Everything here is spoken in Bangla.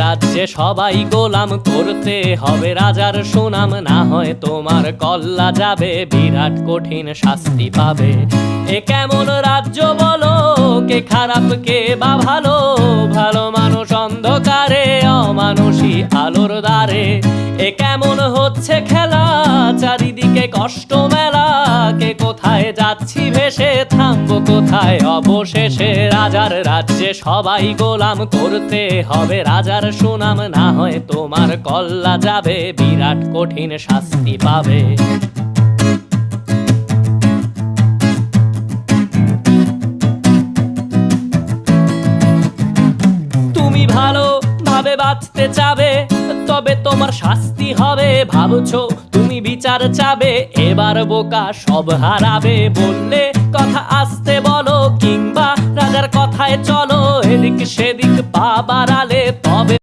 রাজ্যে সবাই গোলাম, করতে হবে রাজার সুনাম, না হয় তোমার কল্লা যাবে, বিরাট কঠিন শাস্তি পাবে। এ কেমন রাজ্য বলো, কে খারাপ কে বা ভালো, ভালো মানুষ অন্ধকারে, অমানুষী আলোর দ্বারে। এ কেমন হচ্ছে খেলা, চারিদিকে কষ্ট মেলা, কে কোথায় যাচ্ছি ভেসে, থামবো কোথায় অবশেষে। রাজার রাজ্যে সবাই গোলাম, করতে হবে রাজার সুনাম, না হয় তোমার কল্লা যাবে, বিরাট কঠিন শাস্তি পাবে। তুমি ভালো ভাবে বাঁচতে চাবে, তবে তোমার শাস্তি হবে। ভাবছো তুমি বিচার চাবে, এবার বোকা সব হারাবে। বললে কথা আসতে বলো, কিংবা রাজার কথায় চলো, এদিক সেদিক পা বাড়ালে তবে